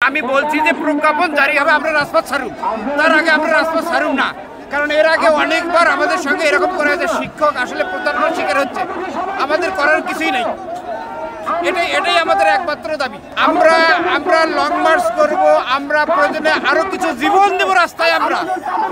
আমি বলছি যে প্রজ্ঞাপন জারি হবে, আমরা রাজপথ ছাড়ুন, তার আগে আমরা রাজপথ ছাড়ুন না। কারণ এর আগে অনেকবার আমাদের সঙ্গে এরকম করা হয়েছে, শিক্ষক আসলে প্রতারণার শিকার হচ্ছে, আমাদের করার কিছুই নেই। এটাই আমাদের একমাত্র দাবি। আমরা লং মার্চ করব, আমরা প্রয়োজনে আরো কিছু জীবন দেব রাস্তায়, আমরা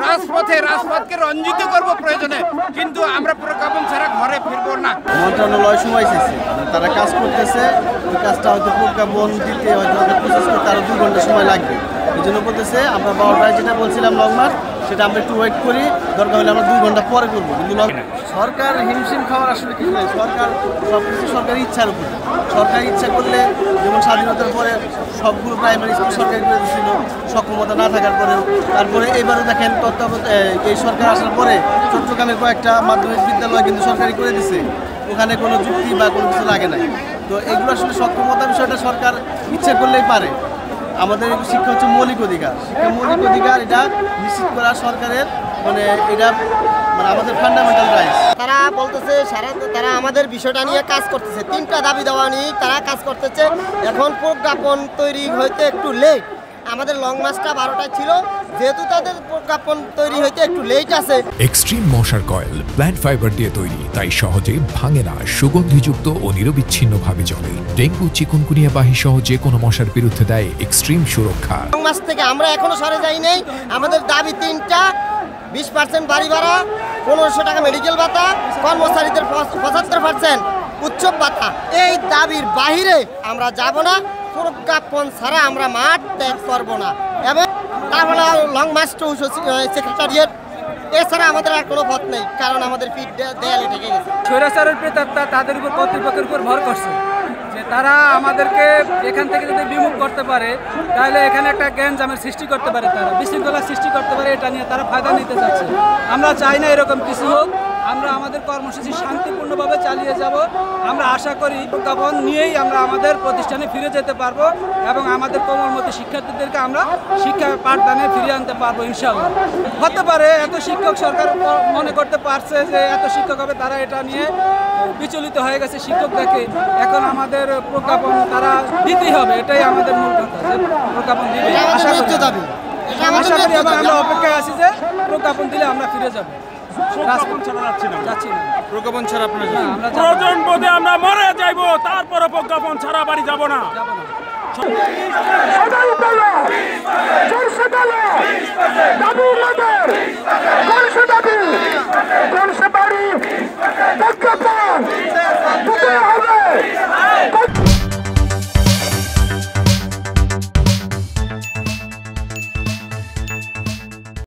রাজপথকে রঞ্জিত করব প্রয়োজনে, কিন্তু আমরা প্রজ্ঞাপন ছাড়া ঘরে ফিরবো না। মন্ত্রণালয় সময় এসেছে, তারা কাজ করতেছে, ওই কাজটা হয়তো প্রজ্ঞাপন দিতে হয়তো প্রসেস করতে আরো 2 ঘন্টা সময় লাগবে। এই জন্য বলতেছে আমরা 12টায় যেটা বলছিলাম লং মার্চ, সেটা আমরা একটু ওয়েট করি, দরকার হলে আমরা 2 ঘন্টা পরে করবো। কিন্তু সরকার হিমশিম খাওয়ার আসলে কিছু নেই, সরকার সবকিছু সরকারি ইচ্ছার উপরে। সরকার ইচ্ছা করলে, যেমন স্বাধীনতার পরে সবগুলো প্রাইমারি স্কুল সরকারি করে দিচ্ছিল সক্ষমতা না থাকার পরেও, তারপরে এবারও দেখেন এই সরকার আসার পরে চট্টগ্রামের কয়েকটা মাধ্যমিক বিদ্যালয় কিন্তু সরকারি করে দিচ্ছে, ওখানে কোনো যুক্তি বা কোনো কিছু লাগে নাই। তো এগুলো আসলে সক্ষমতার বিষয়টা সরকার ইচ্ছা করলেই পারে। আমাদের শিক্ষা হচ্ছে মৌলিক অধিকার, শিক্ষা মৌলিক অধিকার, এটা নিশ্চিত করা সরকারের এটা আমাদের ফান্ডামেন্টাল রাইটস। তারা বলতেছে তারা আমাদের বিষয়টা নিয়ে কাজ করতেছে, 3টা দাবি দেওয়া নিয়ে তারা কাজ করতেছে। এখন প্রজ্ঞাপন তৈরি হইতে একটু লেট, আমাদের লং মার্চটা 12টায় ছিল, যেহেতু তাদের প্রজ্ঞাপন তৈরি হইতে একটু লেট আছে। এক্সট্রিম মশার কয়েল প্ল্যান্ট ফাইবার দিয়ে তৈরি, তাই সহজে ভাঙে না, সুগন্ধিযুক্ত ও নিরবিচ্ছিন্নভাবে জ্বলে। ডেঙ্গু, চিকুনগুনিয়া বাহি সহ যে কোনো মশার বিরুদ্ধে দেয় এক্সট্রিম সুরক্ষা। লং মার্চ থেকে আমরা এখনো সরে যাই নাই। আমাদের দাবি 3টা: 20% বাড়ি ভাড়া, 1500 টাকা মেডিকেল ভাতা, কর্মচারীদের 75% উৎসব ভাতা। এই দাবির বাহিরে আমরা যাব না, প্রজ্ঞাপন ছাড়া আমরা মাঠ ত্যাগ করব না। এবং তারপরে লং মার্চ টু সেক্রেটারিয়েট, এছাড়া আমাদের আর কোনো পথ নেই, কারণ আমাদের পিঠ দেয়ালে ঠেকে গেছে। স্বৈরাচারের প্রেতাত্মা তাদের উপর, কর্তৃপক্ষের উপর ভর করছে যে তারা আমাদেরকে এখান থেকে যদি বিমুখ করতে পারে, তাহলে এখানে একটা গ্যাঞ্জামের সৃষ্টি করতে পারে, তারা বিশৃঙ্খলার সৃষ্টি করতে পারে, এটা নিয়ে তারা ফায়দা নিতে চাচ্ছে। আমরা চাই না এরকম কিছু হোক, আমরা আমাদের কর্মসূচি শান্তিপূর্ণভাবে চালিয়ে যাব। আমরা আশা করি প্রজ্ঞাপন নিয়েই আমরা আমাদের প্রতিষ্ঠানে ফিরে যেতে পারবো এবং আমাদের কোমলমতি শিক্ষার্থীদেরকে আমরা শিক্ষা পাঠদানে ফিরিয়ে আনতে পারবো ইনশাআল্লাহ। হতে পারে এত শিক্ষক, সরকার মনে করতে পারছে যে এত শিক্ষক হবে, তারা এটা নিয়ে বিচলিত হয়ে গেছে শিক্ষক দেখে। এখন আমাদের প্রজ্ঞাপন তারা দিতেই হবে, এটাই আমাদের মূল কথা, যে প্রজ্ঞাপন দিবে আশা করি এবং আমরা অপেক্ষায় আছি যে প্রজ্ঞাপন দিলে আমরা ফিরে যাবো। প্রজ্ঞাপন ছাড়া যাচ্ছি না। প্রজ্ঞাপন ছাড়া আপনারা প্রয়োজন বোধে আমরা মরে যাইবো, তারপরে প্রজ্ঞাপন ছাড়া বাড়ি যাব না।